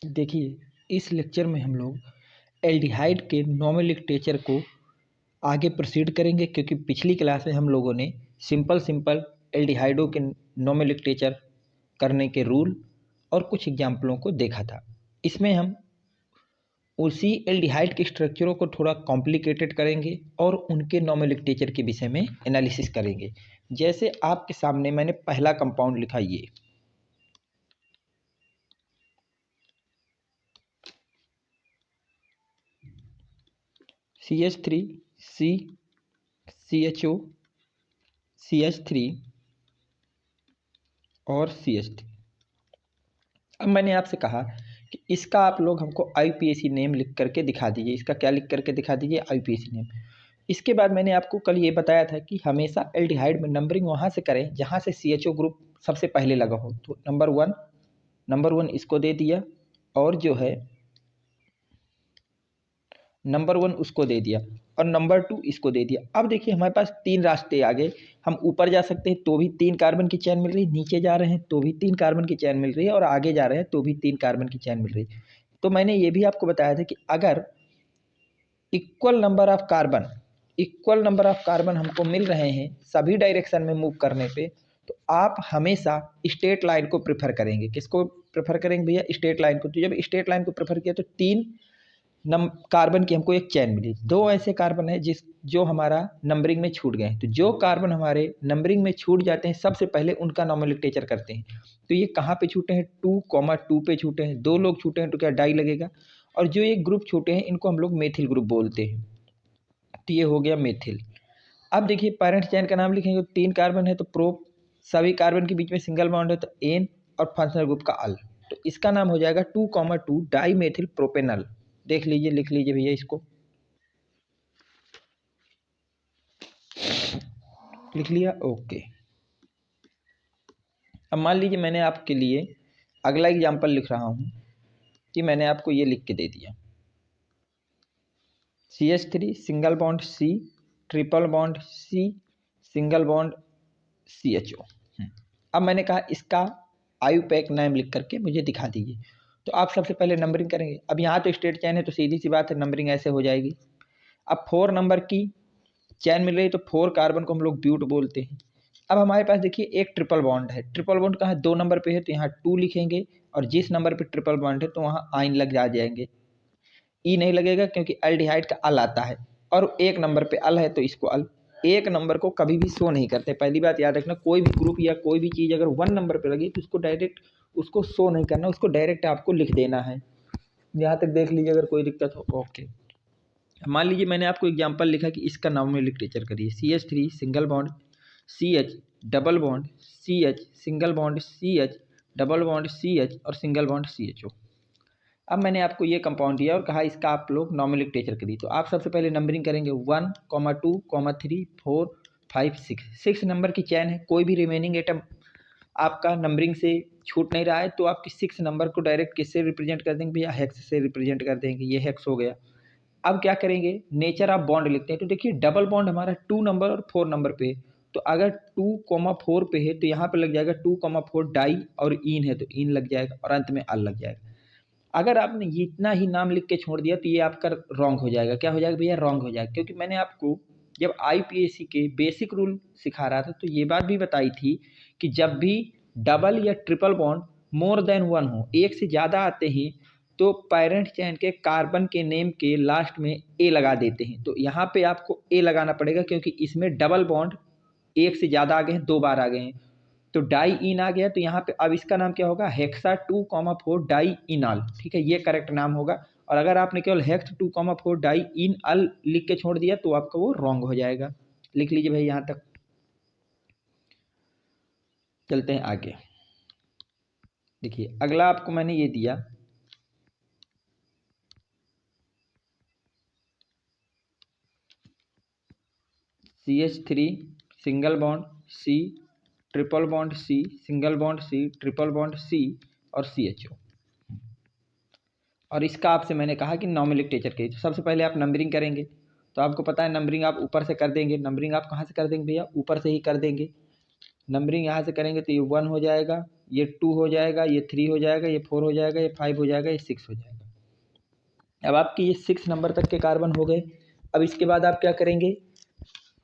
देखिए, इस लेक्चर में हम लोग एल्डिहाइड के नोमेनक्लेचर को आगे प्रोसीड करेंगे, क्योंकि पिछली क्लास में हम लोगों ने सिंपल एल्डिहाइडों के नोमेनक्लेचर करने के रूल और कुछ एग्जाम्पलों को देखा था। इसमें हम उसी एल्डिहाइड के स्ट्रक्चरों को थोड़ा कॉम्प्लिकेटेड करेंगे और उनके नोमेनक्लेचर के विषय में एनालिसिस करेंगे। जैसे आपके सामने मैंने पहला कंपाउंड लिखा, ये CH3 C CHO CH3 और CH3। अब मैंने आपसे कहा कि इसका आप लोग हमको IUPAC नेम लिख करके दिखा दीजिए। इसका क्या लिख करके दिखा दीजिए? IUPAC name. इसके बाद मैंने आपको कल ये बताया था कि हमेशा एल्डिहाइड में नंबरिंग वहाँ से करें जहाँ से CHO ग्रुप सबसे पहले लगा हो। तो नंबर वन इसको दे दिया, और जो है नंबर 1 उसको दे दिया, और नंबर 2 इसको दे दिया। अब देखिए हमारे पास 3 रास्ते आ गए। हम ऊपर जा सकते हैं तो भी 3 कार्बन की चेन मिल रही है, नीचे जा रहे हैं तो भी 3 कार्बन की चेन मिल रही है, और आगे जा रहे हैं तो भी 3 कार्बन की चेन मिल रही है। तो मैंने ये भी आपको बताया था कि अगर इक्वल नंबर ऑफ कार्बन हमको मिल रहे हैं सभी डायरेक्शन में मूव करने पे, तो आप हमेशा स्ट्रेट लाइन को प्रेफर करेंगे। किसको प्रेफर करेंगे भैया? स्ट्रेट लाइन को। तो जब स्ट्रेट लाइन को प्रेफर किया तो 3 कार्बन की हमको एक चेन मिली। 2 ऐसे कार्बन है जो हमारा नंबरिंग में छूट गए हैं। तो जो कार्बन हमारे नंबरिंग में छूट जाते हैं सबसे पहले उनका नोमेनक्लेचर करते हैं। तो ये कहाँ पे छूटे हैं? 2,2 पे छूटे हैं। 2 लोग छूटे हैं तो क्या डाई लगेगा। और जो ये ग्रुप छूटे हैं इनको हम लोग मेथिल ग्रुप बोलते हैं। तो ये हो गया मेथिल। अब देखिए पेरेंट चेन का नाम लिखेंगे। 3 कार्बन है तो प्रो, सभी कार्बन के बीच में सिंगल बॉन्ड है तो एन, और फंक्शनल ग्रुप का अल। तो इसका नाम हो जाएगा 2,2 डाई मेथिल प्रोपेनल। देख लीजिए, लिख लीजिए भैया इसको। लिख लिया? ओके। अब मान लीजिए मैंने आपके लिए अगला एग्जांपल लिख रहा हूं कि मैंने आपको ये लिख के दे दिया, CH3 single bond C, triple bond C, single bond CHO। अब मैंने कहा इसका IUPAC नेम लिख करके मुझे दिखा दीजिए। तो आप सबसे पहले नंबरिंग करेंगे। अब यहाँ तो स्ट्रेट चेन है तो सीधी सी बात है, नंबरिंग ऐसे हो जाएगी। अब 4 नंबर की चैन मिल रही तो 4 कार्बन को हम लोग ब्यूट बोलते हैं। अब हमारे पास देखिए एक ट्रिपल बॉन्ड है। ट्रिपल बॉन्ड कहाँ? 2 नंबर पे है तो यहाँ 2 लिखेंगे, और जिस नंबर पे ट्रिपल बॉन्ड है तो वहाँ आइन लग जाएंगे। ई नहीं लगेगा क्योंकि एल्डिहाइड का अल आता है, और एक नंबर पे अल है तो इसको अल। एक नंबर को कभी भी शो नहीं करते। पहली बात याद रखना, कोई भी ग्रुप या कोई भी चीज़ अगर 1 नंबर पे लगी तो उसको डायरेक्ट उसको शो नहीं करना, उसको डायरेक्ट आपको लिख देना है। यहाँ तक देख लीजिए, अगर कोई दिक्कत हो। ओके, मान लीजिए मैंने आपको एग्जांपल लिखा कि इसका नोमेनक्लेचर करिए। CH3 single bond CH, double bond CH, single bond CH, double bond CH, और सिंगल बॉन्ड CHO। अब मैंने आपको ये कंपाउंड दिया और कहा इसका आप लोग नोमेनक्लेचर करिए। तो आप सबसे पहले नंबरिंग करेंगे 1, 2, 3, 4, 5, 6। 6 नंबर की चैन है। कोई भी रिमेनिंग एटम आपका नंबरिंग से छूट नहीं रहा है तो आपकी 6 नंबर को डायरेक्ट किससे रिप्रेजेंट कर देंगे भैया? हेक्स से रिप्रेजेंट कर देंगे। ये हेक्स हो गया। अब क्या करेंगे? नेचर ऑफ बॉन्ड लिखते हैं। तो देखिए डबल बॉन्ड हमारा 2 नंबर और 4 नंबर पे है। तो अगर 2,4 पे है तो यहाँ पे लग जाएगा 2,4 डाई, और इन है तो इन लग जाएगा, और अंत में अल लग जाएगा। अगर आपने इतना ही नाम लिख के छोड़ दिया तो ये आपका रॉन्ग हो जाएगा। क्या हो जाएगा भैया? रॉन्ग हो जाएगा। क्योंकि मैंने आपको जब IUPAC के बेसिक रूल सिखा रहा था तो ये बात भी बताई थी कि जब भी डबल या ट्रिपल बॉन्ड मोर देन 1 हो, एक से ज़्यादा आते हैं, तो पेरेंट चेन के कार्बन के नेम के लास्ट में ए लगा देते हैं। तो यहाँ पे आपको ए लगाना पड़ेगा क्योंकि इसमें डबल बॉन्ड एक से ज़्यादा आ गए हैं, 2 बार आ गए हैं। तो डाई इन आ गया। तो यहाँ पे अब इसका नाम क्या होगा? Hexa 2,4 di enol. ठीक है, ये करेक्ट नाम होगा। और अगर आपने केवल हेक्स 2,4 डाई इन अल लिख के छोड़ दिया तो आपका वो रॉन्ग हो जाएगा। लिख लीजिए भाई यहाँ तक। चलते हैं आगे। देखिए अगला आपको मैंने ये दिया, CH3 single bond C, triple bond C, single bond C, triple bond C, और CHO। और इसका आपसे मैंने कहा कि नोमेनक्लेचर के। तो सबसे पहले आप नंबरिंग करेंगे। तो आपको पता है नंबरिंग आप ऊपर से कर देंगे। नंबरिंग आप कहाँ से कर देंगे भैया? ऊपर से ही कर देंगे। नंबरिंग यहाँ से करेंगे तो ये 1 हो जाएगा, ये 2 हो जाएगा, ये 3 हो जाएगा, ये 4 हो जाएगा, ये 5 हो जाएगा, ये 6 हो जाएगा। अब आपके ये 6 नंबर तक के कार्बन हो गए। अब इसके बाद आप क्या करेंगे,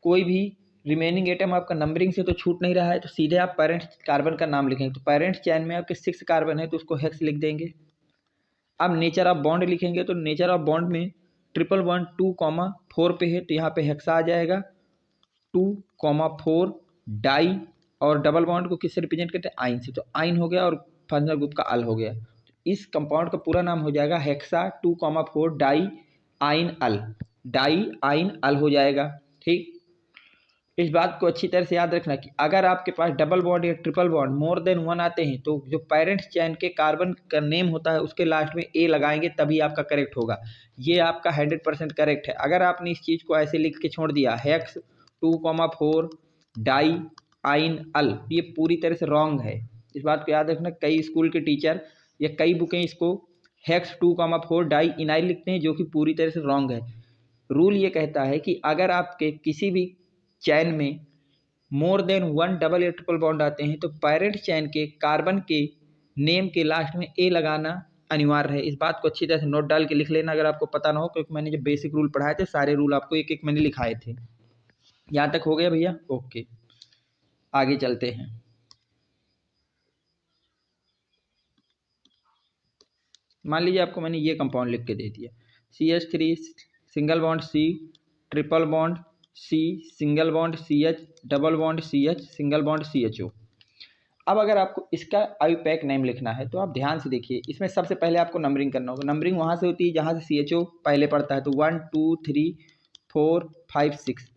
कोई भी रिमेनिंग एटम आपका नंबरिंग से तो छूट नहीं रहा है, तो सीधे आप पेरेंट्स कार्बन का नाम लिखेंगे। तो पेरेंट्स चैन में आपके 6 कार्बन है तो उसको हेक्स लिख देंगे। अब नेचर ऑफ बॉन्ड लिखेंगे तो नेचर ऑफ बॉन्ड में 111 2 4 पे है तो यहाँ पे हेक्सा आ जाएगा 2 4 डाई, और डबल बॉन्ड को किससे रिप्रेजेंट करते हैं, आइन से, तो आइन हो गया और फंक्शनल ग्रुप का अल हो गया। तो इस कंपाउंड का पूरा नाम हो जाएगा हेक्सा 2 4 डाई आइन अल, डाई आइन अल हो जाएगा। ठीक, इस बात को अच्छी तरह से याद रखना कि अगर आपके पास डबल बॉन्ड या ट्रिपल बॉन्ड मोर देन 1 आते हैं तो जो पेरेंट्स चैन के कार्बन का नेम होता है उसके लास्ट में ए लगाएंगे तभी आपका करेक्ट होगा। ये आपका 100% करेक्ट है। अगर आपने इस चीज़ को ऐसे लिख के छोड़ दिया हेक्स 2 4 डाई आइन अल, ये पूरी तरह से रॉन्ग है। इस बात को याद रखना, कई स्कूल के टीचर या कई बुकें इसको हेक्स 2 4 डाई इनाइल लिखते हैं जो कि पूरी तरह से रॉन्ग है। रूल ये कहता है कि अगर आपके किसी भी चैन में मोर देन 1 डबल या ट्रिपल बॉन्ड आते हैं तो पेरेंट चैन के कार्बन के नेम के लास्ट में ए लगाना अनिवार्य है। इस बात को अच्छी तरह से नोट डाल के लिख लेना अगर आपको पता ना हो, क्योंकि मैंने जब बेसिक रूल पढ़ाए थे सारे रूल आपको एक एक मैंने लिखाए थे। यहाँ तक हो गया भैया? ओके, आगे चलते हैं। मान लीजिए आपको मैंने ये कंपाउंड लिख के दे दिया CH3 single bond C triple bond C single bond CH double bond CH single bond CHO। अब अगर आपको इसका आईयूपैक नेम लिखना है तो आप ध्यान से देखिए, इसमें सबसे पहले आपको नंबरिंग करना होगा। नंबरिंग वहाँ से होती है जहाँ से CHO पहले पड़ता है, तो 1 2 3 4 5 6।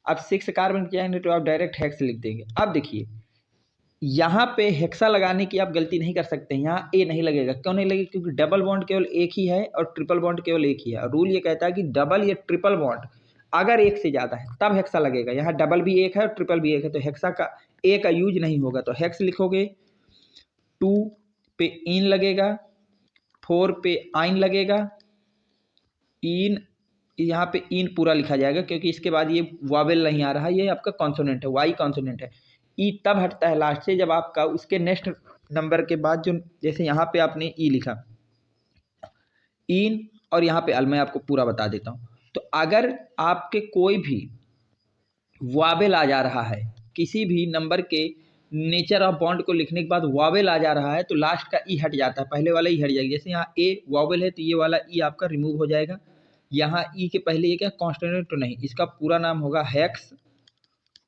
अब 6 कार्बन किया है तो आप डायरेक्ट हेक्स लिख देंगे। अब देखिए यहाँ पे हेक्सा लगाने की आप गलती नहीं कर सकते, यहाँ ए नहीं लगेगा। क्यों नहीं लगेगा? क्योंकि डबल बॉन्ड केवल एक ही है और ट्रिपल बॉन्ड केवल एक ही है। रूल ये कहता है कि डबल या ट्रिपल बॉन्ड अगर एक से ज़्यादा है तब हेक्सा लगेगा। यहाँ डबल भी एक है और ट्रिपल भी एक है तो हेक्सा का ए का यूज नहीं होगा। तो हेक्स लिखोगे, 2 पे इन लगेगा, 4 पे आइन लगेगा, इन यहाँ पे इन पूरा लिखा जाएगा क्योंकि इसके बाद ये वावेल नहीं आ रहा, ये आपका कॉन्सोनेंट है, वाई कॉन्सोनेंट है। ई तब हटता है लास्ट से जब आपका उसके नेक्स्ट नंबर के बाद जो, जैसे यहाँ पे आपने ई लिखा, इन और यहाँ पे अल, मैं आपको पूरा बता देता हूँ। तो अगर आपके कोई भी वावेल आ जा रहा है, किसी भी नंबर के नेचर ऑफ बॉन्ड को लिखने के बाद वावेल आ जा रहा है तो लास्ट का ई हट जाता है, पहले वाला ई हट जाएगा। जैसे यहाँ ए वावेल है तो ये वाला ई आपका रिमूव हो जाएगा। यहाँ ई के पहले ये क्या कॉन्स्टेंट तो नहीं, इसका पूरा नाम होगा हेक्स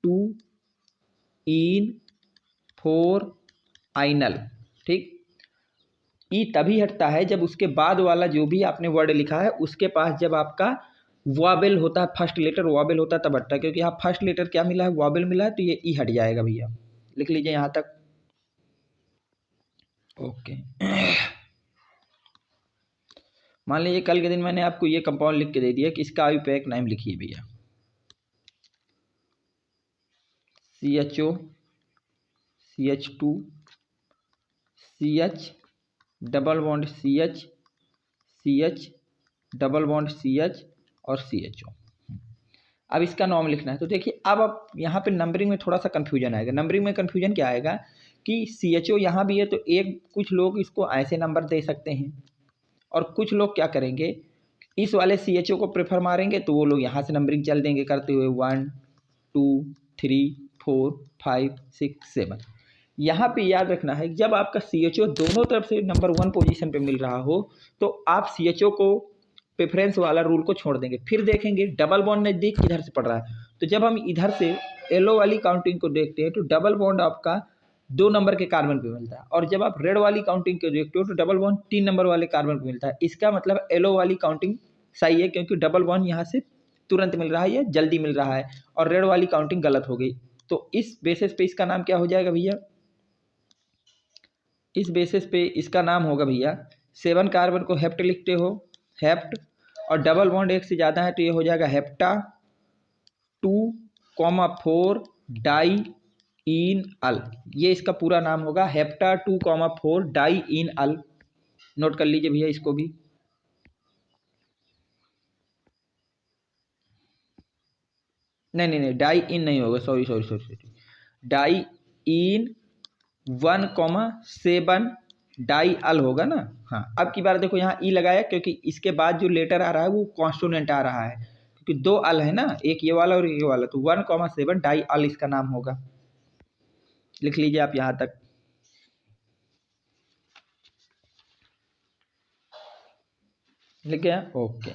2 इन 4 आइनल। ठीक, ई तभी हटता है जब उसके बाद वाला जो भी आपने वर्ड लिखा है उसके पास जब आपका वाबेल होता है, फर्स्ट लेटर वाबेल होता है तब हटता है। क्योंकि यहाँ फर्स्ट लेटर क्या मिला है, वाबेल मिला है, तो ये ई हट जाएगा भैया। लिख लीजिए यहाँ तक। ओके, मान लीजिए कल के दिन मैंने आपको ये कंपाउंड लिख के दे दिया कि इसका आईयूपैक नेम लिखिए भैया, CHO CH2 CH double bond CH CH double bond CH और CHO। अब इसका नाम लिखना है। तो देखिए अब आप यहाँ पे नंबरिंग में थोड़ा सा कन्फ्यूजन आएगा। नंबरिंग में कन्फ्यूजन क्या आएगा कि CHO यहाँ भी है तो एक कुछ लोग इसको ऐसे नंबर दे सकते हैं और कुछ लोग क्या करेंगे, इस वाले CHO को प्रेफर मारेंगे तो वो लोग यहाँ से नंबरिंग चल देंगे करते हुए 1 2 3 4 5 6 7। यहाँ पे याद रखना है जब आपका CHO दोनों तरफ से नंबर 1 पोजीशन पे मिल रहा हो तो आप CHO को प्रेफरेंस वाला रूल को छोड़ देंगे। फिर देखेंगे डबल बॉन्ड नज़दीक किधर से पड़ रहा है, तो जब हम इधर से येलो वाली काउंटिंग को देखते हैं तो डबल बॉन्ड आपका 2 नंबर के कार्बन पे मिलता है, और जब आप रेड वाली काउंटिंग को देखते हो तो डबल बॉन्ड 3 नंबर वाले कार्बन पे मिलता है। इसका मतलब येलो वाली काउंटिंग सही है क्योंकि डबल बॉन्ड यहाँ से तुरंत मिल रहा है या जल्दी मिल रहा है, और रेड वाली काउंटिंग गलत हो गई। तो इस बेसिस पे इसका नाम क्या हो जाएगा भैया, इस बेसिस पे इसका नाम होगा भैया, 7 कार्बन को हेप्ट लिखते हो, हेप्ट, और डबल बॉन्ड एक से ज़्यादा है तो ये हो जाएगा हेप्टा 2, 4 डाई इन अल। ये इसका पूरा नाम होगा हेप्टा 2, 4 डाई इन अल। नोट कर लीजिए भैया इसको भी। नहीं, डाई इन नहीं होगा, सॉरी, डाई इन 1,7 डाई अल होगा ना। हाँ, अब की बार देखो यहाँ ई लगाया क्योंकि इसके बाद जो लेटर आ रहा है वो कॉन्सोनेंट आ रहा है, क्योंकि दो अल है ना, एक ये वाला और ये वाला, तो 1,7 डाई अल इसका नाम होगा। लिख लीजिए आप यहाँ तक। लिख गया? ओके।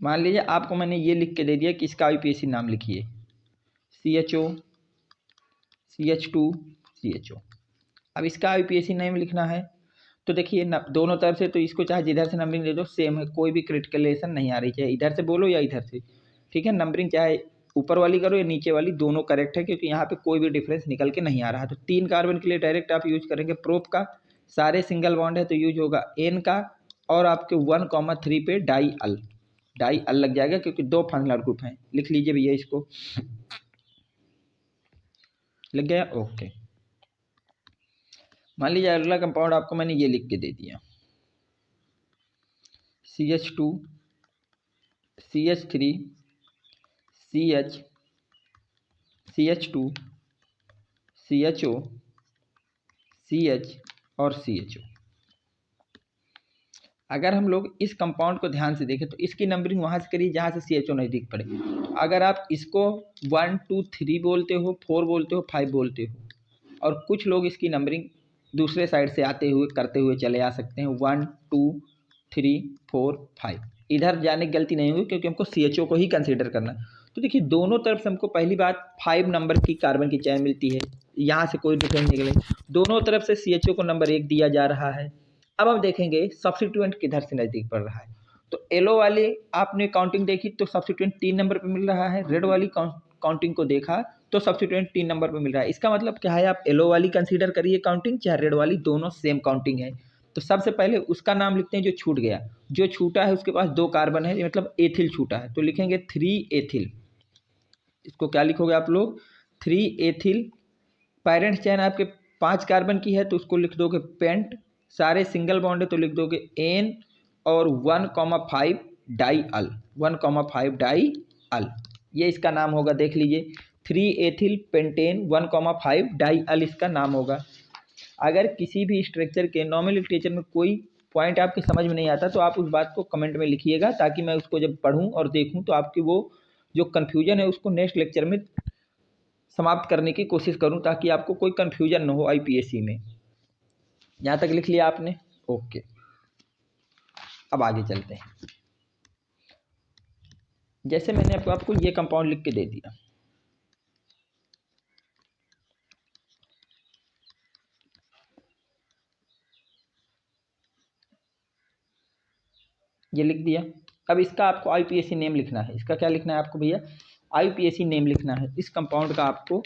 मान लीजिए आपको मैंने ये लिख के दे दिया कि इसका आईपीएसी नाम लिखिए, CHO CH2 CHO। अब इसका आईपीएसी नेम लिखना है तो देखिए दोनों तरफ से, तो इसको चाहे जिधर से नंबरिंग दे दो सेम है, कोई भी क्रिटिकलेशन नहीं आ रही, चाहे इधर से बोलो या इधर से, ठीक है। नंबरिंग चाहे ऊपर वाली करो या नीचे वाली, दोनों करेक्ट है क्योंकि यहाँ पे कोई भी डिफरेंस निकल के नहीं आ रहा है। तो 3 कार्बन के लिए डायरेक्ट आप यूज करेंगे प्रोप का, सारे सिंगल बॉन्ड है तो यूज होगा एन का, और आपके 1,3 पे डाई अल लग जाएगा क्योंकि 2 फाइनल ग्रुप हैं। लिख लीजिए भैया इसको। लग गया? ओके। मान लीजिए अगला कंपाउंड आपको मैंने ये लिख के दे दिया, CH2 CH3 CH2 CHO CH और CHO। अगर हम लोग इस कंपाउंड को ध्यान से देखें तो इसकी नंबरिंग वहाँ से करिए जहाँ से CHO नज़दीक पड़े। अगर आप इसको 1 2 3 बोलते हो, 4 बोलते हो, 5 बोलते हो, और कुछ लोग इसकी नंबरिंग दूसरे साइड से आते हुए करते हुए चले आ सकते हैं, 1 2 3 4 5। इधर जाने की गलती नहीं हुई क्योंकि हमको CHO को ही कंसीडर करना है। तो देखिए दोनों तरफ से हमको पहली बात 5 नंबर की कार्बन की चैन मिलती है, यहाँ से कोई डिफरेंस निकले, दोनों तरफ से CHO को नंबर 1 दिया जा रहा है। अब हम देखेंगे सब्स्टिट्यूएंट किधर से नज़दीक पड़ रहा है। तो येलो वाले आपने काउंटिंग देखी तो सब्स्टिट्यूएंट 3 नंबर पे मिल रहा है, रेड वाली काउंटिंग को देखा तो सब्स्टिट्यूएंट 3 नंबर पे मिल रहा है। इसका मतलब क्या है, आप येलो वाली कंसीडर करिए काउंटिंग, चाहे रेड वाली, दोनों सेम काउंटिंग है। तो सबसे पहले उसका नाम लिखते हैं जो छूट गया, जो छूटा है उसके पास 2 कार्बन है, मतलब एथिल छूटा है, तो लिखेंगे 3 एथिल। इसको क्या लिखोगे आप लोग, 3 एथिल। पेरेंट चैन आपके 5 कार्बन की है तो उसको लिख दोगे पेंट, सारे सिंगल बॉन्ड है तो लिख दोगे एन, और 1,5 डाई अल, 1,5 डाई अल, ये इसका नाम होगा। देख लीजिए 3 एथिल पेंटेन 1,5 डाई अल इसका नाम होगा। अगर किसी भी स्ट्रक्चर के नॉर्मल लिटरेचर में कोई पॉइंट आपके समझ में नहीं आता तो आप उस बात को कमेंट में लिखिएगा, ताकि मैं उसको जब पढ़ूं और देखूं तो आपकी वो जो कन्फ्यूजन है उसको नेक्स्ट लेक्चर में समाप्त करने की कोशिश करूं, ताकि आपको कोई कन्फ्यूजन ना हो आईपीएससी में। यहाँ तक लिख लिया आपने? ओके। अब आगे चलते हैं। जैसे मैंने आपको ये कंपाउंड लिख के दे दिया, ये लिख दिया। अब इसका आपको आईपीएससी नेम लिखना है। इसका क्या लिखना है आपको भैया, आईपीएससी नेम लिखना है। इस कंपाउंड का आपको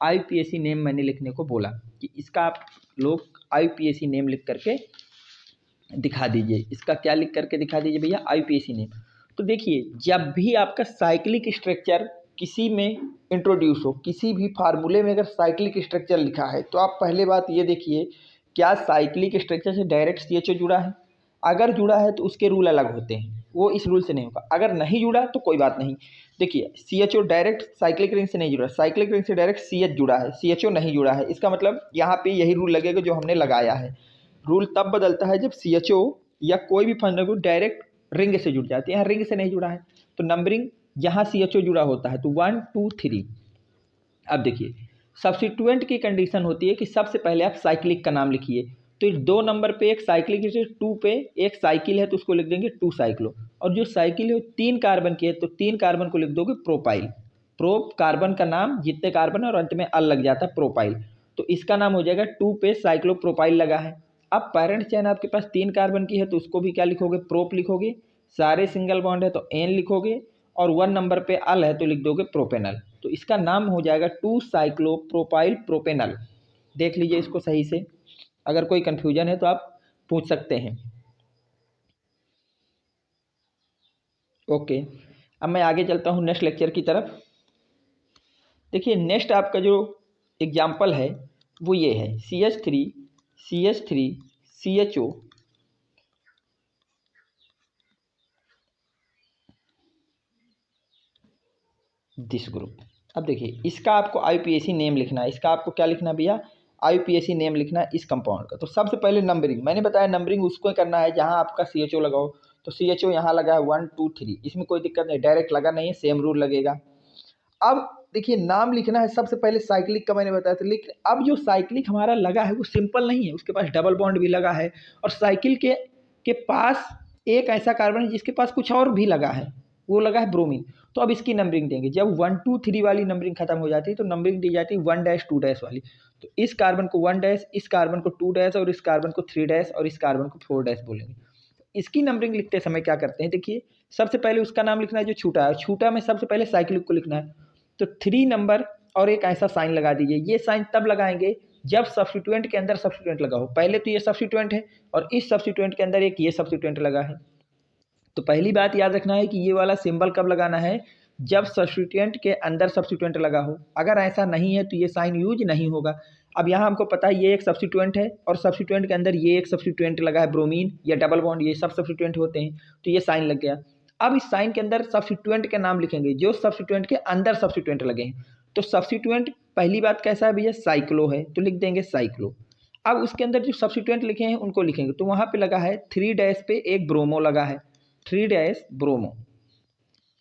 आईपीएससी नेम मैंने लिखने को बोला कि इसका आप लोग आईपीएससी नेम लिख करके दिखा दीजिए। इसका क्या लिख करके दिखा दीजिए भैया, आईपीएससी नेम। तो देखिए जब भी आपका साइक्लिक स्ट्रक्चर किसी में इंट्रोड्यूस हो, किसी भी फार्मूले में अगर साइक्लिक स्ट्रक्चर लिखा है तो आप पहले बात ये देखिए क्या साइक्लिक स्ट्रक्चर से डायरेक्ट CHO जुड़ा है। अगर जुड़ा है तो उसके रूल अलग होते हैं, वो इस रूल से नहीं होगा। अगर नहीं जुड़ा तो कोई बात नहीं। देखिए CHO डायरेक्ट साइक्लिक रिंग से नहीं जुड़ा, साइक्लिक रिंग से डायरेक्ट CH जुड़ा है, CHO नहीं जुड़ा है। इसका मतलब यहाँ पे यही रूल लगेगा जो हमने लगाया है। रूल तब बदलता है जब CHO या कोई भी फंक्शनल ग्रुप डायरेक्ट रिंग से जुड़ जाते हैं। यहाँ रिंग से नहीं जुड़ा है तो नंबरिंग यहाँ CHO जुड़ा होता है तो 1 2 3। अब देखिए सब्स्टिट्यूएंट की कंडीशन होती है कि सबसे पहले आप साइक्लिक का नाम लिखिए। तो 2 नंबर पे एक साइक्लिक, जैसे 2 पे एक साइकिल है तो उसको लिख देंगे 2 साइक्लो, और जो साइकिल है वो 3 कार्बन की है तो 3 कार्बन को लिख दोगे प्रोपाइल। प्रोप कार्बन का नाम, जितने कार्बन है और अंत में अल लग जाता है प्रोपाइल, तो इसका नाम हो जाएगा 2 पे साइक्लोप्रोपाइल लगा है। अब पेरेंट चैन आपके पास 3 कार्बन की है तो उसको भी क्या लिखोगे, प्रोप लिखोगे, सारे सिंगल बॉन्ड है तो एन लिखोगे, और 1 नंबर पे अल है तो लिख दोगे प्रोपेनल। तो इसका नाम हो जाएगा 2 साइक्लोप्रोपाइल प्रोपेनल। देख लीजिए इसको सही से, अगर कोई कन्फ्यूजन है तो आप पूछ सकते हैं। ओके। अब मैं आगे चलता हूँ नेक्स्ट लेक्चर की तरफ। देखिए नेक्स्ट आपका जो एग्जाम्पल है वो ये है CH3 CHO दिस ग्रुप। अब देखिए इसका आपको IUPAC नेम लिखना है, इसका आपको क्या लिखना है भैया, IUPAC नेम लिखना है इस कंपाउंड का। तो सबसे पहले नंबरिंग, मैंने बताया नंबरिंग उसको करना है जहाँ आपका CHO लगाओ, तो CHO यहाँ लगा है 1 2 3, इसमें कोई दिक्कत नहीं, डायरेक्ट लगा नहीं है, सेम रूल लगेगा। अब देखिए नाम लिखना है सबसे पहले साइक्लिक का, मैंने बताया था, लेकिन अब जो साइक्लिक हमारा लगा है वो सिंपल नहीं है, उसके पास डबल बॉन्ड भी लगा है, और साइकिल के पास एक ऐसा कार्बन है जिसके पास कुछ और भी लगा है, वो लगा है ब्रोमीन। तो अब इसकी नंबरिंग देंगे, जब 1 2 3 वाली नंबरिंग खत्म हो जाती है तो नंबरिंग दी जाती है 1 डैश 2 डैश वाली। तो इस कार्बन को 1 डैश, इस कार्बन को 2 डैश, और इस कार्बन को 3 डैश, और इस कार्बन को 4 डैश बोलेंगे। इसकी नंबरिंग लिखते समय क्या करते हैं, देखिए सबसे पहले उसका नाम लिखना है जो छूटा है, छूटा में सबसे पहले साइक्लिक को लिखना है, तो 3 नंबर और एक ऐसा साइन लगा दीजिए। ये साइन तब लगाएंगे जब सब्स्टिट्यूएंट के अंदर सब्स्टिट्यूएंट लगा हो। पहले तो ये सब्स्टिट्यूएंट है और इस सब्स्टिट्यूएंट के अंदर एक ये सब्स्टिट्यूएंट लगा है। तो पहली बात याद रखना है कि ये वाला सिंबल कब लगाना है, जब सब्स्टिट्यूएंट के अंदर सब्स्टिट्यूएंट लगा हो। अगर ऐसा नहीं है तो ये साइन यूज नहीं होगा। अब यहाँ हमको पता है ये एक सब्स्टिट्यूएंट है और सब्स्टिट्यूएंट के अंदर ये एक सब्स्टिट्यूएंट लगा है, ब्रोमीन या डबल बॉन्ड, ये सब सब्स्टिट्यूएंट होते हैं, तो ये साइन लग गया। अब इस साइन के अंदर सब्स्टिट्यूएंट के नाम लिखेंगे जो सब्स्टिट्यूएंट के अंदर सब्स्टिट्यूएंट लगे हैं। तो सब्स्टिट्यूएंट पहली बात कैसा है भैया, साइक्लो है, तो लिख देंगे साइक्लो। अब उसके अंदर जो सब्स्टिट्यूएंट लिखे हैं उनको लिखेंगे, तो वहाँ पे लगा है 3 डैश पे एक ब्रोमो लगा है, 3 डैश ब्रोमो।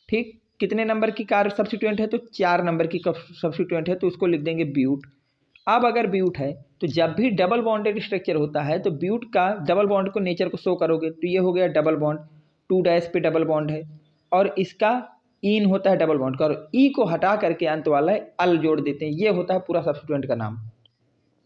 ठीक, कितने नंबर की कार सब्स्टिट्यूएंट है, तो 4 नंबर की सब्स्टिट्यूएंट है, तो उसको लिख देंगे ब्यूट। अब अगर ब्यूट है तो जब भी डबल बॉन्डेड स्ट्रक्चर होता है तो ब्यूट का डबल बॉन्ड को नेचर को शो करोगे, तो ये हो गया डबल बॉन्ड, 2 डैश पे डबल बॉन्ड है, और इसका इन होता है डबल बॉन्ड का, और ई को हटा करके अंत वाला अल जोड़ देते हैं, ये होता है पूरा सब्स्टिट्यूएंट का नाम।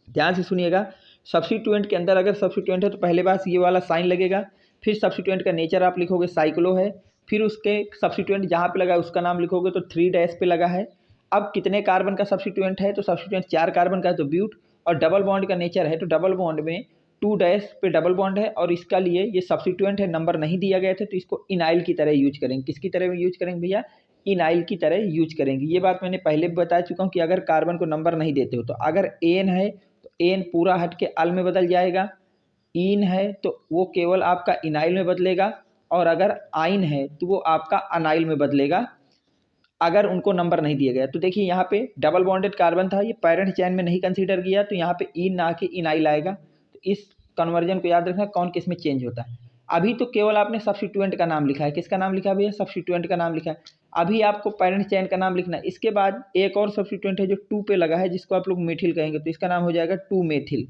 ध्यान से सुनिएगा, सब्स्टिट्यूएंट के अंदर अगर सब्स्टिट्यूएंट है तो पहले बार ये वाला साइन लगेगा, फिर सब्स्टिट्यूएंट का नेचर आप लिखोगे साइक्लो है, फिर उसके सब्स्टिट्यूएंट जहाँ पे लगा है उसका नाम लिखोगे, तो 3 डैश पे लगा है। अब कितने कार्बन का सब्स्टिट्यूएंट है, तो सब्स्टिट्यूएंट 4 कार्बन का है, तो ब्यूट, और डबल बॉन्ड का नेचर है, तो डबल बॉन्ड में 2 डैश पे डबल बॉन्ड है, और इसका लिए ये सब्स्टिट्यूएंट है, नंबर नहीं दिया गया था, तो इसको इनाइल की तरह यूज करेंगे। किसकी तरह यूज करेंगे भैया, इनाइल की तरह यूज करेंगे। ये बात मैंने पहले भी बता चुका हूँ कि अगर कार्बन को नंबर नहीं देते हो तो अगर एन है तो एन पूरा हट के अल में बदल जाएगा, इन है तो वो केवल आपका इनाइल में बदलेगा, और अगर आइन है तो वो आपका अनाइल में बदलेगा, अगर उनको नंबर नहीं दिया गया। तो देखिए यहाँ पे डबल बॉन्डेड कार्बन था, ये पेरेंट चेन में नहीं कंसीडर किया, तो यहाँ पे इन ना के इनाइल आएगा। तो इस कन्वर्जन को याद रखना कौन किस में चेंज होता है। अभी तो केवल आपने सब्स्टिट्यूएंट का नाम लिखा है, किसका नाम लिखा है भैया, सब्स्टिट्यूएंट का नाम लिखा है। अभी आपको पेरेंट चेन का नाम लिखना है। इसके बाद एक और सब्स्टिट्यूएंट है जो 2 पे लगा है, जिसको आप लोग मेथिल कहेंगे, तो इसका नाम हो जाएगा 2 मेथिल।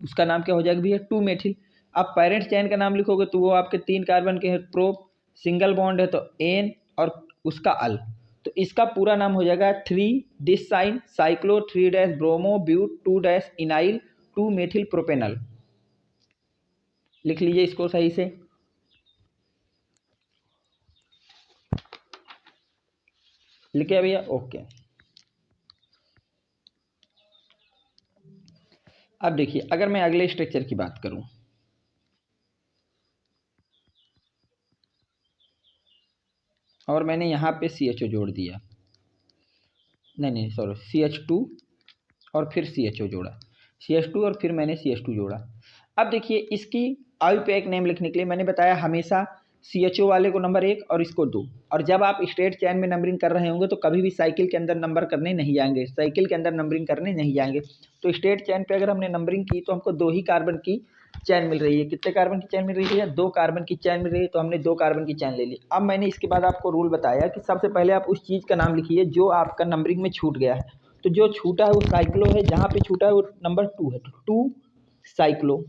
उसका नाम क्या हो जाएगा भैया, 2 मेथिल। अब पेरेंट चेन का नाम लिखोगे तो वो आपके 3 कार्बन के हैं, प्रोप, सिंगल बॉन्ड है तो एन, और उसका अल, तो इसका पूरा नाम हो जाएगा 3 डिस साइन cyclo 3 dash bromo but 2 dash enyl 2 methyl propanal. लिख लीजिए इसको सही से। लिखे भैया, ओके। अब देखिए अगर मैं अगले स्ट्रक्चर की बात करूं, और मैंने यहाँ पे CHO जोड़ दिया, नहीं सॉरी, CH2 और फिर CHO जोड़ा, CH2 और फिर मैंने CH2 जोड़ा। अब देखिए इसकी IUPAC नेम लिखने के लिए मैंने बताया हमेशा CHO वाले को नंबर 1 और इसको 2, और जब आप स्ट्रेट चैन में नंबरिंग कर रहे होंगे तो कभी भी साइकिल के अंदर नंबर करने नहीं जाएंगे, साइकिल के अंदर नंबरिंग करने नहीं जाएंगे। तो स्ट्रेट चैन पे अगर हमने नंबरिंग की तो हमको 2 ही कार्बन की चैन मिल रही है। कितने कार्बन की चैन मिल रही है, 2 कार्बन की चैन मिल रही है, तो हमने 2 कार्बन की चैन ले ली। अब मैंने इसके बाद आपको रूल बताया कि सबसे पहले आप उस चीज़ का नाम लिखिए जो आपका नंबरिंग में छूट गया है। तो जो छूटा है वो साइक्लो है, जहाँ पे छूटा है वो नंबर 2 है, तो 2 साइक्लो।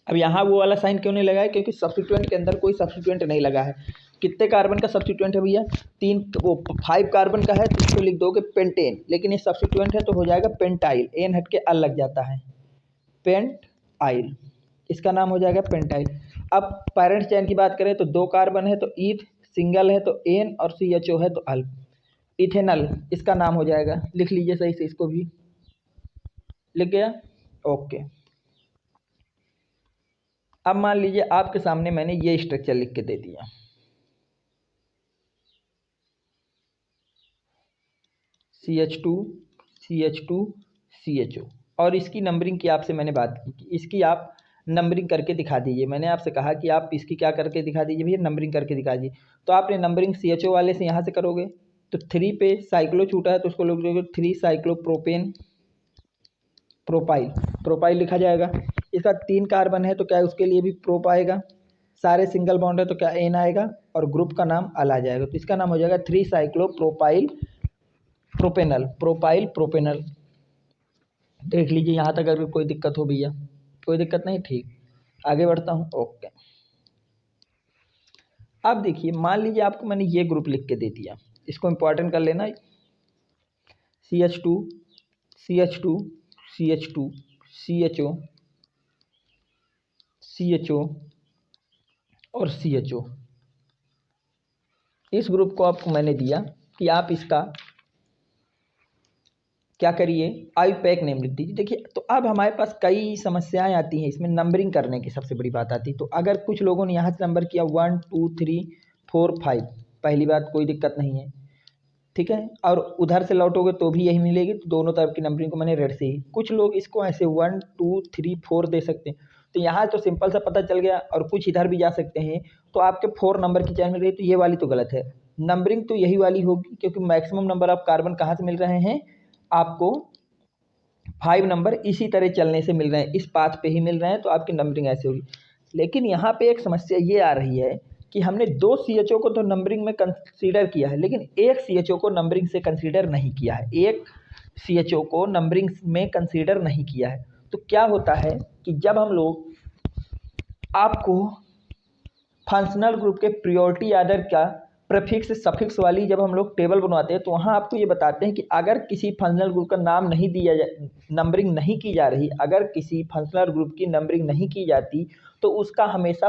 अब यहाँ वो वाला साइन क्यों नहीं लगा है, क्योंकि सब्स्टिट्यूएंट के अंदर कोई सब्स्टिट्यूएंट नहीं लगा है। कितने कार्बन का सब्स्टिट्यूएंट है भैया, 3, वो 5 कार्बन का है, तो इसको लिख दोगे पेंटेन, लेकिन ये सब्स्टिट्यूएंट है तो हो जाएगा पेंटाइल, एन हट के अल लग जाता है, पेंटाइल, इसका नाम हो जाएगा पेंटाइल। अब पेरेंट चेन की बात करें तो 2 कार्बन है तो ईथ, सिंगल है तो एन, और CHO है तो अल, इथेनल इसका नाम हो जाएगा। लिख लीजिए सही से, इसको भी लिख गया, ओके। अब मान लीजिए आपके सामने मैंने ये स्ट्रक्चर लिख के दे दिया, CH2 CH2 CHO, और इसकी नंबरिंग की आपसे मैंने बात की कि इसकी आप नंबरिंग करके दिखा दीजिए। मैंने आपसे कहा कि आप इसकी क्या करके दिखा दीजिए भैया, नंबरिंग करके दिखा दीजिए। तो आपने नंबरिंग CHO वाले से यहाँ से करोगे, तो 3 पे साइक्लो छूटा है तो उसको लोग 3 साइक्लोप्रोपेन प्रोपाइल, प्रोपाइल लिखा जाएगा। इसका 3 कार्बन है तो क्या उसके लिए भी प्रोप आएगा, सारे सिंगल बॉन्ड है तो क्या एन आएगा, और ग्रुप का नाम अल आ जाएगा। तो इसका नाम हो जाएगा 3 साइक्लोप्रोपाइल प्रोपेनल, प्रोपाइल प्रोपेनल। देख लीजिए यहाँ तक अगर कोई दिक्कत हो भैया, कोई दिक्कत नहीं, ठीक, आगे बढ़ता हूँ। ओके, अब देखिए मान लीजिए आपको मैंने ये ग्रुप लिख के दे दिया, इसको इंपॉर्टेंट कर लेना, CH2 CH2 CH2 CHO CHO और CHO। इस ग्रुप को आपको मैंने दिया कि आप इसका क्या करिए, आईयूपैक नेम लिख दीजिए। देखिए तो अब हमारे पास कई समस्याएं आती हैं इसमें, नंबरिंग करने की सबसे बड़ी बात आती है। तो अगर कुछ लोगों ने यहाँ से नंबर किया 1 2 3 4 5, पहली बात कोई दिक्कत नहीं है, ठीक है, और उधर से लौटोगे तो भी यही मिलेगी। तो दोनों तरफ की नंबरिंग को मैंने रेड से ही, कुछ लोग इसको ऐसे 1 2 3 4 दे सकते हैं, तो यहाँ तो सिंपल सा पता चल गया, और कुछ इधर भी जा सकते हैं। तो आपके 4 नंबर की चैन मिल रही, तो ये वाली तो गलत है, नंबरिंग तो यही वाली होगी, क्योंकि मैक्सिमम नंबर ऑफ कार्बन कहाँ से मिल रहे हैं आपको, 5 नंबर इसी तरह चलने से मिल रहे हैं, इस पाथ पे ही मिल रहे हैं, तो आपकी नंबरिंग ऐसे होगी। लेकिन यहाँ पे एक समस्या ये आ रही है कि हमने 2 CHO को तो नंबरिंग में कंसीडर किया है, लेकिन एक CHO को नंबरिंग से कंसीडर नहीं किया है, एक CHO को नंबरिंग में कंसीडर नहीं किया है। तो क्या होता है कि जब हम लोग आपको फंक्शनल ग्रुप के प्रियोरिटी आर्डर का प्रीफिक्स सफिक्स वाली जब हम लोग टेबल बनवाते हैं, तो वहाँ आपको ये बताते हैं कि अगर किसी फंक्शनल ग्रुप का नाम नहीं दिया जा, नंबरिंग नहीं की जा रही, अगर किसी फंक्शनल ग्रुप की नंबरिंग नहीं की जाती तो उसका हमेशा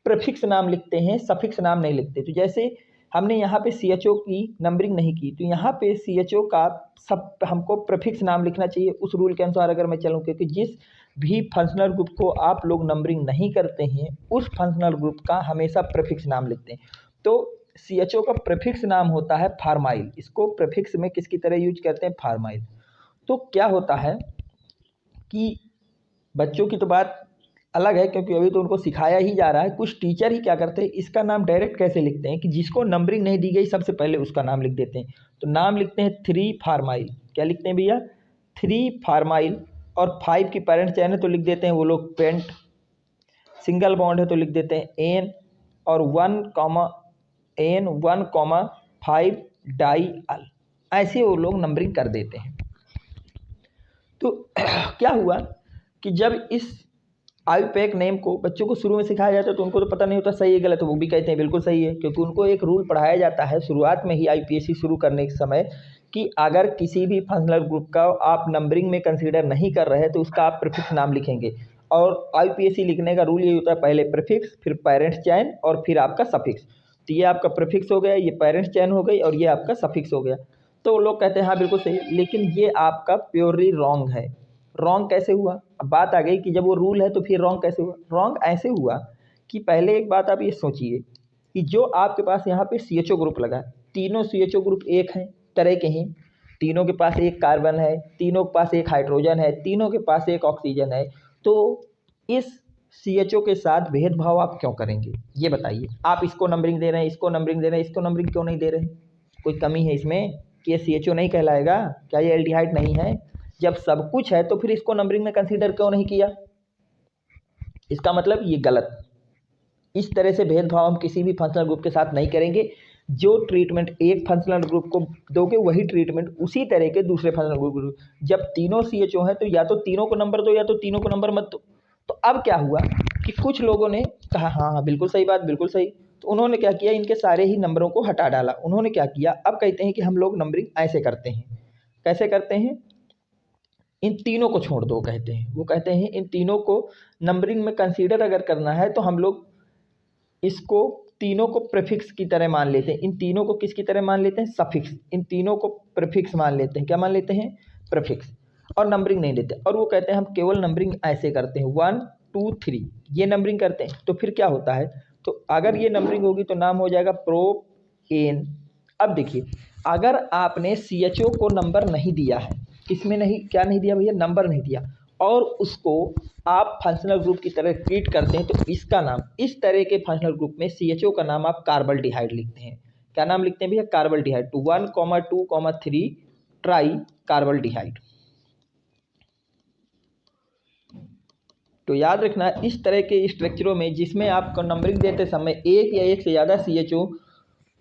प्रीफिक्स नाम लिखते हैं, सफिक्स नाम नहीं लिखते। तो जैसे हमने यहाँ पे CHO की नंबरिंग नहीं की, तो यहाँ पे CHO का सब हमको प्रीफिक्स नाम लिखना चाहिए उस रूल के अनुसार अगर मैं चलूँ, क्योंकि जिस भी फंक्शनल ग्रुप को आप लोग नंबरिंग नहीं करते हैं उस फंक्शनल ग्रुप का हमेशा प्रीफिक्स नाम लिखते हैं। तो CHO का प्रीफिक्स नाम होता है फार्माइल, इसको प्रीफिक्स में किसकी तरह यूज करते हैं, फार्माइल। तो क्या होता है कि बच्चों की तो बात अलग है, क्योंकि अभी तो उनको सिखाया ही जा रहा है, कुछ टीचर ही क्या करते हैं इसका नाम डायरेक्ट कैसे लिखते हैं कि जिसको नंबरिंग नहीं दी गई सबसे पहले उसका नाम लिख देते हैं। तो नाम लिखते हैं 3 फार्माइल, क्या लिखते हैं भैया, 3 फार्माइल, और 5 की पेरेंट चैन है तो लिख देते हैं वो लोग पेंट, सिंगल बॉन्ड है तो लिख देते हैं एन, और 1,5 डाई अल, ऐसे वो लोग नंबरिंग कर देते हैं। तो क्या हुआ कि जब इस आईयूपैक नेम को बच्चों को शुरू में सिखाया जाता है तो उनको तो पता नहीं होता सही है गलत है, वो भी कहते हैं बिल्कुल सही है, क्योंकि उनको एक रूल पढ़ाया जाता है शुरुआत में ही IPSC शुरू करने के समय कि अगर किसी भी फंक्शनल ग्रुप का आप नंबरिंग में कंसीडर नहीं कर रहे तो उसका आप प्रीफिक्स नाम लिखेंगे। और IPSC लिखने का रूल ये होता है, पहले प्रीफिक्स, फिर पेरेंट्स चैन, और फिर आपका सफिक्स। तो ये आपका प्रीफिक्स हो गया, ये पेरेंट्स चैन हो गई, और ये आपका सफिक्स हो गया। तो लोग कहते हैं हाँ बिल्कुल सही, लेकिन ये आपका प्योरली रॉन्ग है। रॉन्ग कैसे हुआ, अब बात आ गई कि जब वो रूल है तो फिर रॉन्ग कैसे हुआ। रॉन्ग ऐसे हुआ कि पहले एक बात आप ये सोचिए कि जो आपके पास यहाँ पे CHO ग्रुप लगा, तीनों CHO ग्रुप एक हैं तरह के हैं, तीनों के पास एक कार्बन है, तीनों के पास एक हाइड्रोजन है, तीनों के पास एक ऑक्सीजन है, तो इस CHO के साथ भेदभाव आप क्यों करेंगे, ये बताइए। आप इसको नंबरिंग दे रहे हैं, इसको नंबरिंग दे रहे हैं, इसको नंबरिंग क्यों नहीं दे रहे हैं, कोई कमी है इसमें कि ये CHO नहीं कहलाएगा, क्या ये एल्डिहाइड नहीं है? जब सब कुछ है तो फिर इसको नंबरिंग में कंसीडर क्यों नहीं किया, इसका मतलब ये गलत। इस तरह से भेदभाव हम किसी भी फंक्शनल ग्रुप के साथ नहीं करेंगे। जो ट्रीटमेंट एक फंक्शनल ग्रुप को दोगे वही ट्रीटमेंट उसी तरह के दूसरे फंक्शनल ग्रुप, जब तीनों CHO हैं तो या तो तीनों को नंबर दो या तो तीनों को नंबर मत दो। तो अब क्या हुआ कि कुछ लोगों ने कहा हाँ हाँ बिल्कुल सही बात, बिल्कुल सही, तो उन्होंने क्या किया, इनके सारे ही नंबरों को हटा डाला। उन्होंने क्या किया, अब कहते हैं कि हम लोग नंबरिंग ऐसे करते हैं। कैसे करते हैं, इन तीनों को छोड़ दो कहते हैं, वो कहते हैं इन तीनों को नंबरिंग में कंसीडर अगर करना है तो हम लोग इसको तीनों को प्रीफिक्स की तरह मान लेते हैं। इन तीनों को किसकी तरह मान लेते हैं, सफिक्स, इन तीनों को प्रीफिक्स मान लेते हैं। क्या मान लेते हैं, प्रीफिक्स, और नंबरिंग नहीं लेते। और वो कहते हैं हम केवल नंबरिंग ऐसे करते हैं 1 2 3, ये नंबरिंग करते हैं। तो फिर क्या होता है, तो अगर ये नंबरिंग होगी तो नाम हो जाएगा प्रोपेन। अब देखिए अगर आपने CHO को नंबर नहीं दिया है, किसमें नहीं, क्या नहीं दिया भैया, नंबर नहीं दिया, और उसको आप फंक्शनल ग्रुप की तरह ट्रीट करते हैं, तो इसका नाम, इस तरह के फंक्शनल ग्रुप में CHO का नाम आप कार्बल्डिहाइड लिखते हैं। क्या नाम लिखते हैं भैया? कार्बल्डिहाइड। तो 1,2,3 ट्राई कार्बल्डिहाइड। तो याद रखना इस तरह के स्ट्रक्चरों में जिसमें आपको नंबरिंग देते समय एक या एक से ज़्यादा CHO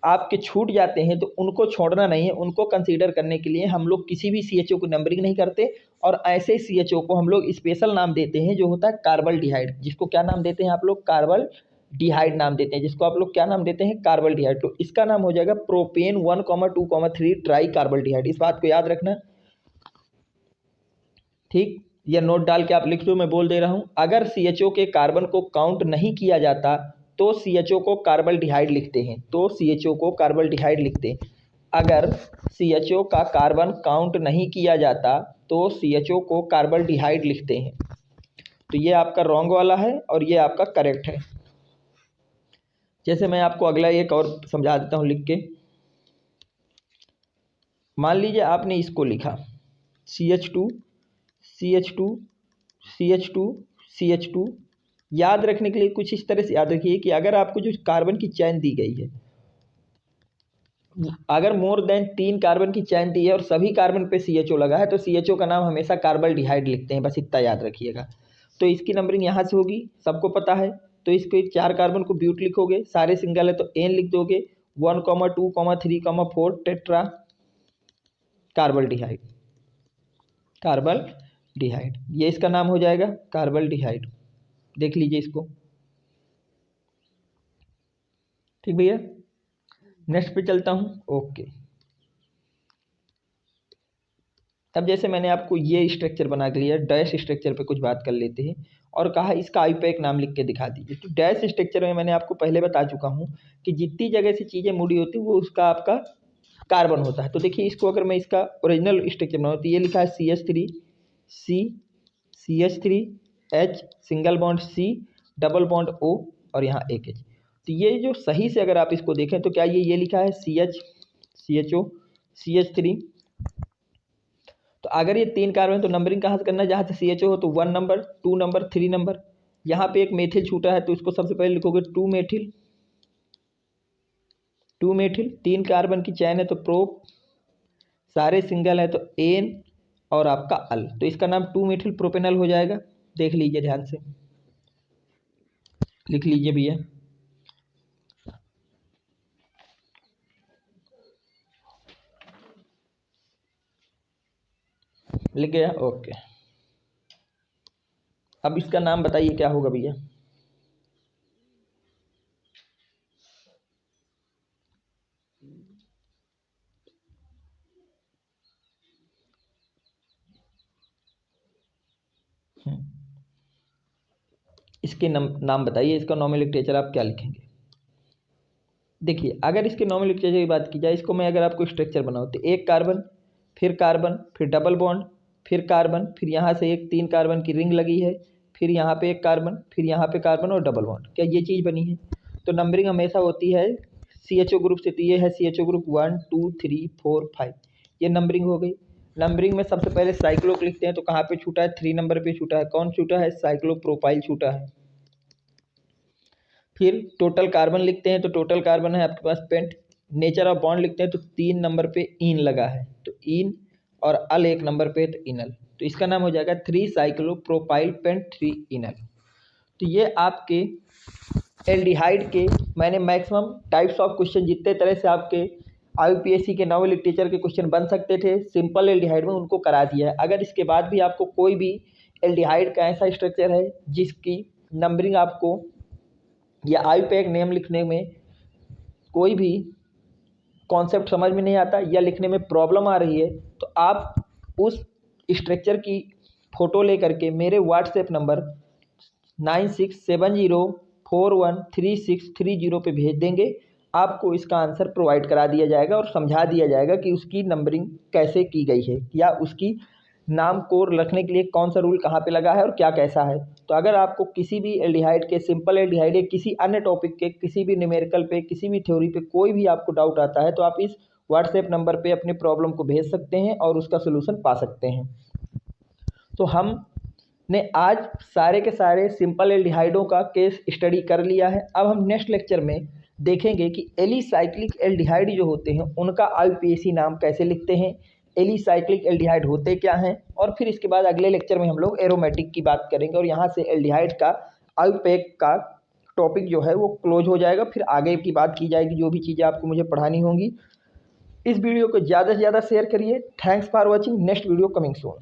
आपके छूट जाते हैं तो उनको छोड़ना नहीं है, उनको कंसीडर करने के लिए हम लोग किसी भी CHO को नंबरिंग नहीं करते और ऐसे CHO को हम लोग स्पेशल नाम देते हैं जो होता है कार्बल्डिहाइड, जिसको क्या नाम देते हैं आप लोग? कार्बल्डिहाइड नाम देते हैं, जिसको आप लोग क्या नाम देते हैं? कार्बल्डिहाइड। तो इसका नाम हो जाएगा प्रोपेन 1,2,3 ट्राई कार्बल्डिहाइड। इस बात को याद रखना, ठीक? या नोट डाल के आप लिख दो, मैं बोल दे रहा हूं। अगर CHO के कार्बन को काउंट नहीं किया जाता तो CHO को कार्बल्डिहाइड लिखते हैं, तो CHO को कार्बल्डिहाइड लिखते हैं। अगर CHO का कार्बन काउंट नहीं किया जाता तो CHO को कार्बल्डिहाइड लिखते हैं। तो ये आपका रॉन्ग वाला है और ये आपका करेक्ट है। जैसे मैं आपको अगला एक और समझा देता हूं लिख के। मान लीजिए आपने इसको लिखा CH2 CH2 CH2 CH2। याद रखने के लिए कुछ इस तरह से याद रखिए कि अगर आपको जो कार्बन की चैन दी गई है, अगर मोर देन 3 कार्बन की चैन दी है और सभी कार्बन पे CHO लगा है तो CHO का नाम हमेशा कार्बल्डिहाइड लिखते हैं, बस इतना याद रखिएगा। तो इसकी नंबरिंग यहाँ से होगी, सबको पता है। तो इसको 4 कार्बन को ब्यूट लिखोगे, सारे सिंगल है तो एन लिख दोगे। 1,2,3,4 टेट्रा कार्बल्डिहाइड, कार्बल्डिहाइड, ये इसका नाम हो जाएगा कार्बल्डिहाइड। देख लीजिए इसको, ठीक भैया। नेक्स्ट पे चलता हूँ। ओके, अब जैसे मैंने आपको ये स्ट्रक्चर बना के लिया, डैश स्ट्रक्चर पे कुछ बात कर लेते हैं और कहा इसका आईयूपैक नाम लिख के दिखा दीजिए। तो डैश स्ट्रक्चर में मैंने आपको पहले बता चुका हूँ कि जितनी जगह से चीज़ें मुड़ी होती है वो उसका आपका कार्बन होता है। तो देखिए इसको अगर मैं इसका ओरिजिनल स्ट्रक्चर बनाऊँ तो ये लिखा है CH3 C CH3 H single bond C double bond O और यहाँ एक H। तो ये जो सही से अगर आप इसको देखें तो क्या ये लिखा है CHO CH3। तो अगर ये 3 कार्बन तो नंबरिंग कहाँ से करना है? जहाँ से CHO हो तो 1 नंबर 2 नंबर 3 नंबर। यहाँ पे एक मेथिल छूटा है तो इसको सबसे पहले लिखोगे 2 मेथिल 2 मेथिल। 3 कार्बन की चैन है तो प्रोप, सारे सिंगल है तो एन और आपका अल, तो इसका नाम 2 मेथिल प्रोपेनल हो जाएगा। देख लीजिए ध्यान से, लिख लीजिए भैया। लिख गया? ओके, अब इसका नाम बताइए क्या होगा भैया? इसके नाम बताइए, इसका नोमेनक्लेचर आप क्या लिखेंगे? देखिए अगर इसके नोमेनक्लेचर की बात की जाए, इसको मैं अगर आपको स्ट्रक्चर बनाऊँ तो एक कार्बन, फिर डबल बॉन्ड, फिर कार्बन, फिर यहाँ से एक 3 कार्बन की रिंग लगी है, फिर यहाँ पे एक कार्बन, फिर यहाँ पे कार्बन और डबल बॉन्ड। क्या ये चीज़ बनी है? तो नंबरिंग हमेशा होती है CHO ग्रुप से। तो ये है CHO ग्रुप 1 2 3 4 5, ये नंबरिंग हो गई। नंबरिंग में सबसे पहले साइक्लो लिखते हैं तो कहाँ पे छूटा है? 3 नंबर पे छूटा है। कौन छूटा है? साइक्लोप्रोपाइल छूटा है। फिर टोटल कार्बन लिखते हैं तो टोटल कार्बन है आपके पास पेंट। नेचर ऑफ बॉन्ड लिखते हैं तो 3 नंबर पे इन लगा है तो इन, और अल 1 नंबर पे तो इनल। तो इसका नाम हो जाएगा 3 साइक्लोप्रोपाइल पेंट 3 इनल। तो ये आपके एल्डिहाइड के मैंने मैक्सिमम टाइप्स ऑफ क्वेश्चन जितने तरह से आपके IUPAC के नॉवल लिटरेचर के क्वेश्चन बन सकते थे सिंपल एल्डिहाइड में, उनको करा दिया है। अगर इसके बाद भी आपको कोई भी एल्डिहाइड का ऐसा स्ट्रक्चर है जिसकी नंबरिंग आपको या IUPAC नेम लिखने में कोई भी कॉन्सेप्ट समझ में नहीं आता या लिखने में प्रॉब्लम आ रही है तो आप उस स्ट्रक्चर की फ़ोटो लेकर के मेरे व्हाट्सएप नंबर 9670413630 पे भेज देंगे। आपको इसका आंसर प्रोवाइड करा दिया जाएगा और समझा दिया जाएगा कि उसकी नंबरिंग कैसे की गई है या उसकी नाम को रखने के लिए कौन सा रूल कहाँ पे लगा है और क्या कैसा है। तो अगर आपको किसी भी एल्डिहाइड के, सिंपल एल्डिहाइड या किसी अन्य टॉपिक के, किसी भी न्यूमेरिकल पे, किसी भी थ्योरी पे कोई भी आपको डाउट आता है तो आप इस व्हाट्सएप नंबर पे अपने प्रॉब्लम को भेज सकते हैं और उसका सोल्यूशन पा सकते हैं। तो हमने आज सारे के सारे सिंपल एल्डिहाइडों का केस स्टडी कर लिया है। अब हम नेक्स्ट लेक्चर में देखेंगे कि एलिसाइक्लिक एल्डिहाइड जो होते हैं उनका आईयूपीएसी नाम कैसे लिखते हैं, एलिसाइक्लिक एल्डिहाइड होते क्या हैं, और फिर इसके बाद अगले लेक्चर में हम लोग एरोमेटिक की बात करेंगे और यहाँ से एल्डिहाइड का आईयूपैक का टॉपिक जो है वो क्लोज हो जाएगा। फिर आगे की बात की जाएगी, जो भी चीज़ें आपको मुझे पढ़ानी होंगी। इस वीडियो को ज़्यादा से ज़्यादा शेयर करिए। Thanks for watching. Next video coming soon.